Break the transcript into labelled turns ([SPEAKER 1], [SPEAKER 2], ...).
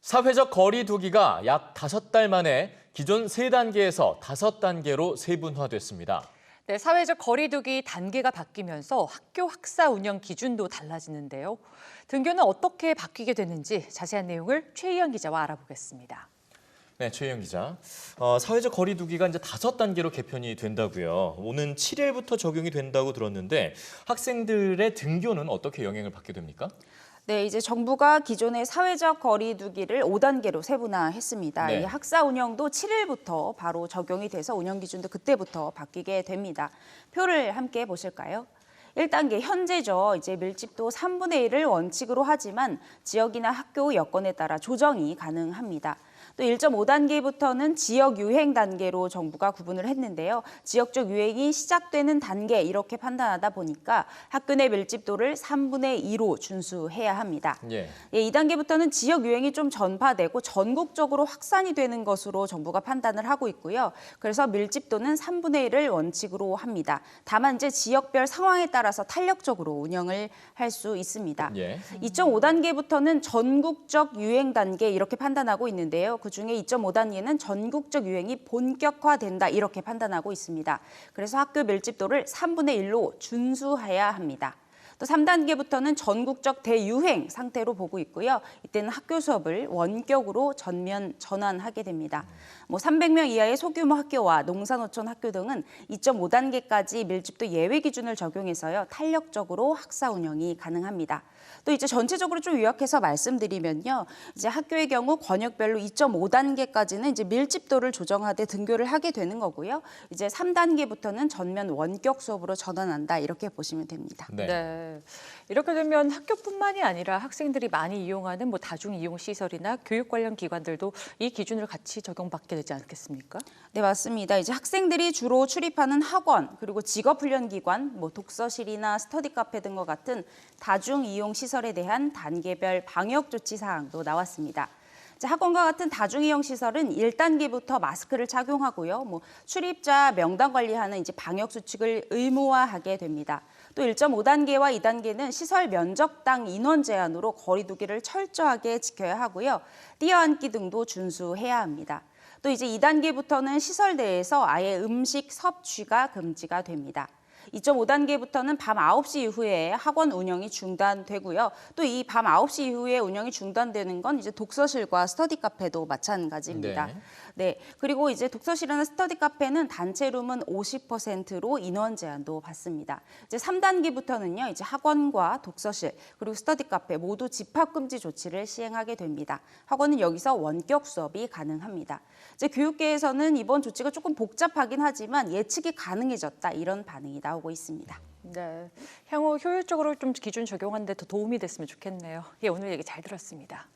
[SPEAKER 1] 사회적 거리 두기가 약 5달 만에 기존 3단계에서 5단계로 세분화됐습니다.
[SPEAKER 2] 네, 사회적 거리 두기 단계가 바뀌면서 학교 학사 운영 기준도 달라지는데요. 등교는 어떻게 바뀌게 되는지 자세한 내용을 최희연 기자와 알아보겠습니다.
[SPEAKER 1] 네, 최희영 기자. 사회적 거리 두기가 이제 5단계로 개편이 된다고요. 오는 7일부터 적용이 된다고 들었는데 학생들의 등교는 어떻게 영향을 받게 됩니까?
[SPEAKER 3] 네, 이제 정부가 기존의 사회적 거리 두기를 5단계로 세분화했습니다.
[SPEAKER 1] 네.
[SPEAKER 3] 이 학사 운영도 7일부터 바로 적용이 돼서 운영 기준도 그때부터 바뀌게 됩니다. 표를 함께 보실까요? 1단계 현재죠. 이제 밀집도 3분의 1을 원칙으로 하지만 지역이나 학교 여건에 따라 조정이 가능합니다. 또 1.5단계부터는 지역 유행 단계로 정부가 구분을 했는데요. 지역적 유행이 시작되는 단계 이렇게 판단하다 보니까 학교 내 밀집도를 3분의 2로 준수해야 합니다.
[SPEAKER 1] 예.
[SPEAKER 3] 2단계부터는 지역 유행이 좀 전파되고 전국적으로 확산이 되는 것으로 정부가 판단을 하고 있고요. 그래서 밀집도는 3분의 1을 원칙으로 합니다. 다만 이제 지역별 상황에 따라서 탄력적으로 운영을 할 수 있습니다.
[SPEAKER 1] 예.
[SPEAKER 3] 2.5단계부터는 전국적 유행 단계 이렇게 판단하고 있는데요. 그중에 2.5단계는 전국적 유행이 본격화된다 이렇게 판단하고 있습니다. 그래서 학교 밀집도를 3분의 1로 준수해야 합니다. 또 3단계부터는 전국적 대유행 상태로 보고 있고요. 이때는 학교 수업을 원격으로 전면 전환하게 됩니다. 300명 이하의 소규모 학교와 농사노촌 학교 등은 2.5단계까지 밀집도 예외 기준을 적용해서요. 탄력적으로 학사 운영이 가능합니다. 또 이제 전체적으로 좀 요약해서 말씀드리면요. 이제 학교의 경우 권역별로 2.5단계까지는 이제 밀집도를 조정하되 등교를 하게 되는 거고요. 이제 3단계부터는 전면 원격 수업으로 전환한다 이렇게 보시면 됩니다.
[SPEAKER 2] 네. 이렇게 되면 학교뿐만이 아니라 학생들이 많이 이용하는 다중 이용 시설이나 교육 관련 기관들도 이 기준을 같이 적용받게 되지 않겠습니까?
[SPEAKER 3] 네, 맞습니다. 이제 학생들이 주로 출입하는 학원, 그리고 직업훈련기관, 독서실이나 스터디 카페 등과 같은 다중 이용 시설에 대한 단계별 방역 조치 사항도 나왔습니다. 학원과 같은 다중이용 시설은 1단계부터 마스크를 착용하고요. 출입자 명단 관리하는 이제 방역 수칙을 의무화하게 됩니다. 또 1.5단계와 2단계는 시설 면적당 인원 제한으로 거리 두기를 철저하게 지켜야 하고요. 뛰어앉기 등도 준수해야 합니다. 또 이제 2단계부터는 시설 내에서 아예 음식 섭취가 금지가 됩니다. 2.5단계부터는 밤 9시 이후에 학원 운영이 중단되고요. 또 이 밤 9시 이후에 운영이 중단되는 건 이제 독서실과 스터디 카페도 마찬가지입니다. 네. 그리고 이제 독서실이나 스터디 카페는 단체룸은 50%로 인원 제한도 받습니다. 이제 3단계부터는요. 이제 학원과 독서실 그리고 스터디 카페 모두 집합 금지 조치를 시행하게 됩니다. 학원은 여기서 원격 수업이 가능합니다. 이제 교육계에서는 이번 조치가 조금 복잡하긴 하지만 예측이 가능해졌다 이런 반응이 나오고 있습니다.
[SPEAKER 2] 네, 향후 효율적으로 좀 기준 적용하는 데 더 도움이 됐으면 좋겠네요. 예, 오늘 얘기 잘 들었습니다.